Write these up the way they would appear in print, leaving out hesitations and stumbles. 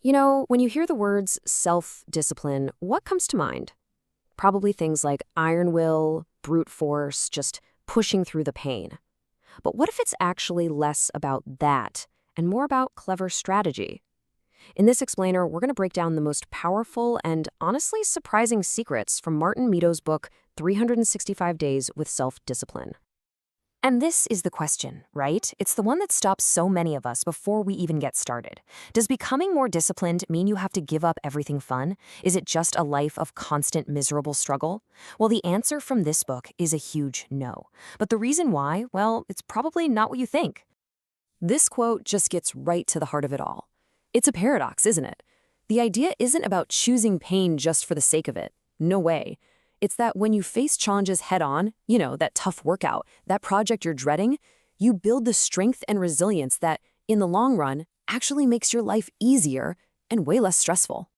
When you hear the words self-discipline, what comes to mind? Probably things like iron will, brute force, just pushing through the pain. But what if it's actually less about that and more about clever strategy? In this explainer, we're going to break down the most powerful and honestly surprising secrets from Martin Meadows' book, 365 Days with Self-Discipline. And this is the question, right? It's the one that stops so many of us before we even get started. Does becoming more disciplined mean you have to give up everything fun? Is it just a life of constant miserable struggle? Well, the answer from this book is a huge no. But the reason why, well, it's probably not what you think. This quote just gets right to the heart of it all. It's a paradox, isn't it? The idea isn't about choosing pain just for the sake of it. No way. It's that when you face challenges head-on, that tough workout, that project you're dreading, you build the strength and resilience that, in the long run, actually makes your life easier and way less stressful.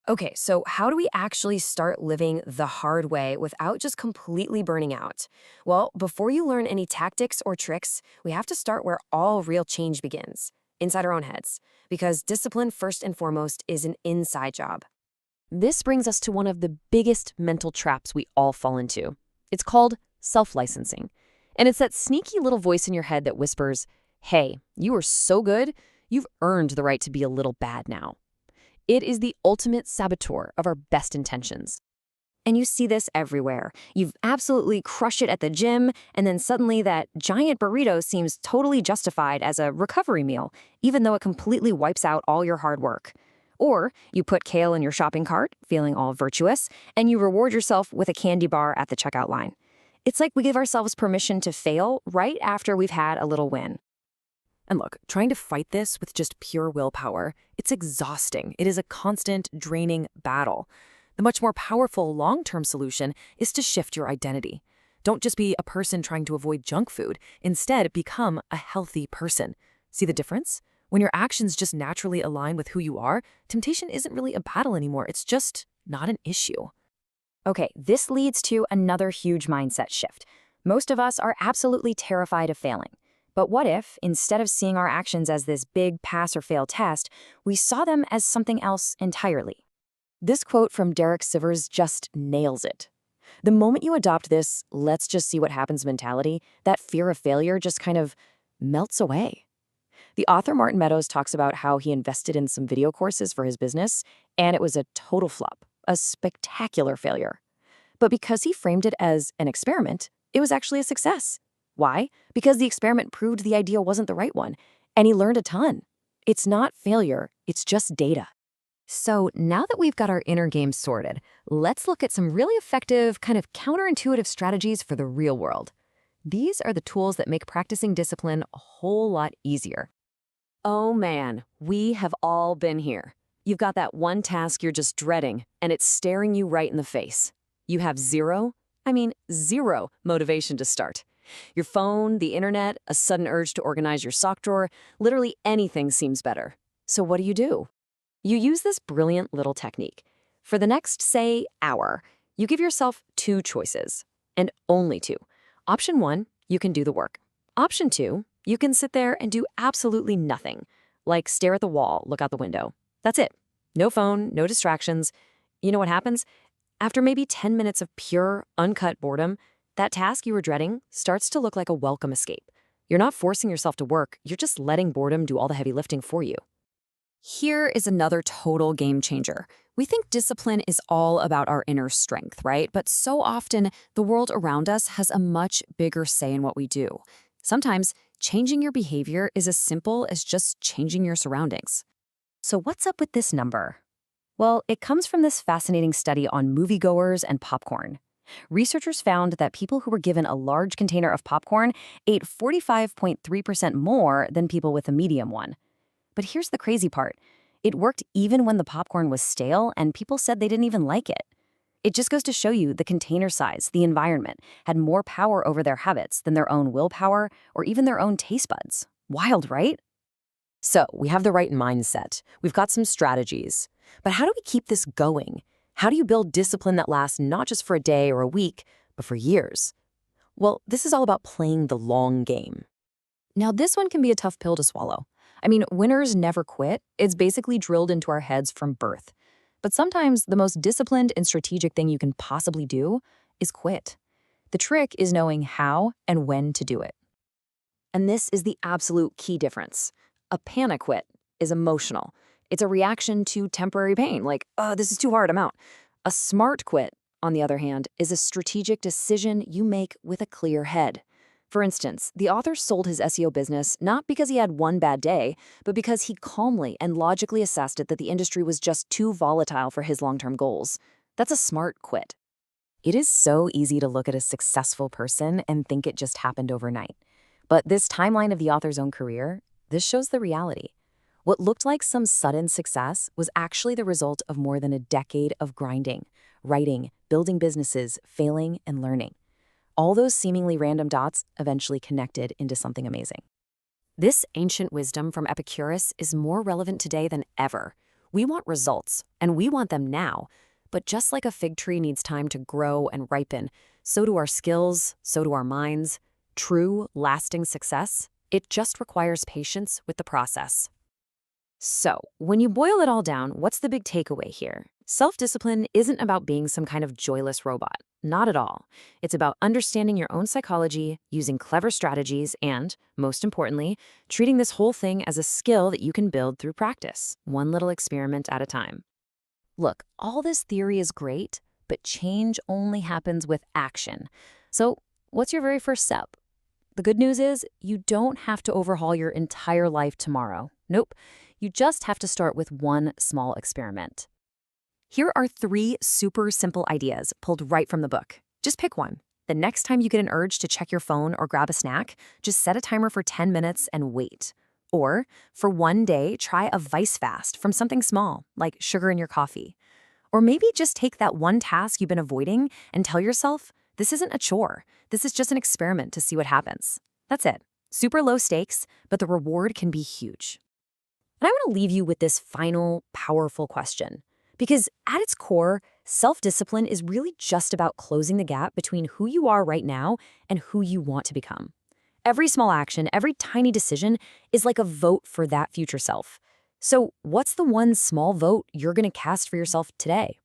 Okay, so how do we actually start living the hard way without just completely burning out? Well, before you learn any tactics or tricks, we have to start where all real change begins, inside our own heads, because discipline, first and foremost, is an inside job. This brings us to one of the biggest mental traps we all fall into. It's called self-licensing. And it's that sneaky little voice in your head that whispers, hey, you are so good, you've earned the right to be a little bad now. It is the ultimate saboteur of our best intentions. And you see this everywhere. You've absolutely crushed it at the gym, and then suddenly that giant burrito seems totally justified as a recovery meal, even though it completely wipes out all your hard work. Or you put kale in your shopping cart, feeling all virtuous, and you reward yourself with a candy bar at the checkout line. It's like we give ourselves permission to fail right after we've had a little win. And look, trying to fight this with just pure willpower, it's exhausting. It is a constant, draining battle. The much more powerful long-term solution is to shift your identity. Don't just be a person trying to avoid junk food. Instead, become a healthy person. See the difference? When your actions just naturally align with who you are, temptation isn't really a battle anymore. It's just not an issue. Okay, this leads to another huge mindset shift. Most of us are absolutely terrified of failing. But what if, instead of seeing our actions as this big pass or fail test, we saw them as something else entirely? This quote from Derek Sivers just nails it. The moment you adopt this let's just see what happens mentality, that fear of failure just kind of melts away. The author Martin Meadows talks about how he invested in some video courses for his business, and it was a total flop, a spectacular failure. But because he framed it as an experiment, it was actually a success. Why? Because the experiment proved the idea wasn't the right one, and he learned a ton. It's not failure, it's just data. So now that we've got our inner game sorted, let's look at some really effective, kind of counterintuitive strategies for the real world. These are the tools that make practicing discipline a whole lot easier. Oh man, we have all been here. You've got that one task you're just dreading, and it's staring you right in the face. You have zero motivation to start. Your phone, the internet, a sudden urge to organize your sock drawer, literally anything seems better. So what do? You use this brilliant little technique. For the next, say, hour, you give yourself two choices, and only two. Option 1, you can do the work. Option 2, you can sit there and do absolutely nothing, like stare at the wall, look out the window. That's it. No phone, no distractions. You know what happens? After maybe 10 minutes of pure, uncut boredom, that task you were dreading starts to look like a welcome escape. You're not forcing yourself to work, you're just letting boredom do all the heavy lifting for you. Here is another total game changer. We think discipline is all about our inner strength, right? But so often, the world around us has a much bigger say in what we do. Sometimes, changing your behavior is as simple as just changing your surroundings. So what's up with this number? Well, it comes from this fascinating study on moviegoers and popcorn. Researchers found that people who were given a large container of popcorn ate 45.3% more than people with a medium one. But here's the crazy part. It worked even when the popcorn was stale and people said they didn't even like it. It just goes to show you the container size, the environment, had more power over their habits than their own willpower or even their own taste buds. Wild, right? So we have the right mindset. We've got some strategies. But how do we keep this going? How do you build discipline that lasts not just for a day or a week, but for years? Well, this is all about playing the long game. Now, this one can be a tough pill to swallow. I mean, winners never quit. It's basically drilled into our heads from birth. But sometimes the most disciplined and strategic thing you can possibly do is quit. The trick is knowing how and when to do it. And this is the absolute key difference. A panic quit is emotional. It's a reaction to temporary pain, like, oh, this is too hard, I'm out. A smart quit, on the other hand, is a strategic decision you make with a clear head. For instance, the author sold his SEO business not because he had one bad day, but because he calmly and logically assessed it that the industry was just too volatile for his long-term goals. That's a smart quit. It is so easy to look at a successful person and think it just happened overnight. But this timeline of the author's own career, this shows the reality. What looked like some sudden success was actually the result of more than a decade of grinding, writing, building businesses, failing, and learning. All those seemingly random dots eventually connected into something amazing. This ancient wisdom from Epicurus is more relevant today than ever. We want results, and we want them now. But just like a fig tree needs time to grow and ripen, so do our skills, so do our minds. True, lasting success, it just requires patience with the process. So, when you boil it all down, what's the big takeaway here? Self-discipline isn't about being some kind of joyless robot. Not at all. It's about understanding your own psychology, using clever strategies, and, most importantly, treating this whole thing as a skill that you can build through practice, one little experiment at a time. Look, all this theory is great, but change only happens with action. So, what's your very first step? The good news is you don't have to overhaul your entire life tomorrow. Nope. You just have to start with one small experiment. Here are 3 super simple ideas pulled right from the book. Just pick one. The next time you get an urge to check your phone or grab a snack, just set a timer for 10 minutes and wait. Or, for one day, try a vice fast from something small, like sugar in your coffee. Or maybe just take that one task you've been avoiding and tell yourself, this isn't a chore. This is just an experiment to see what happens. That's it. Super low stakes, but the reward can be huge. And I want to leave you with this final, powerful question. Because at its core, self-discipline is really just about closing the gap between who you are right now and who you want to become. Every small action, every tiny decision is like a vote for that future self. So what's the one small vote you're going to cast for yourself today?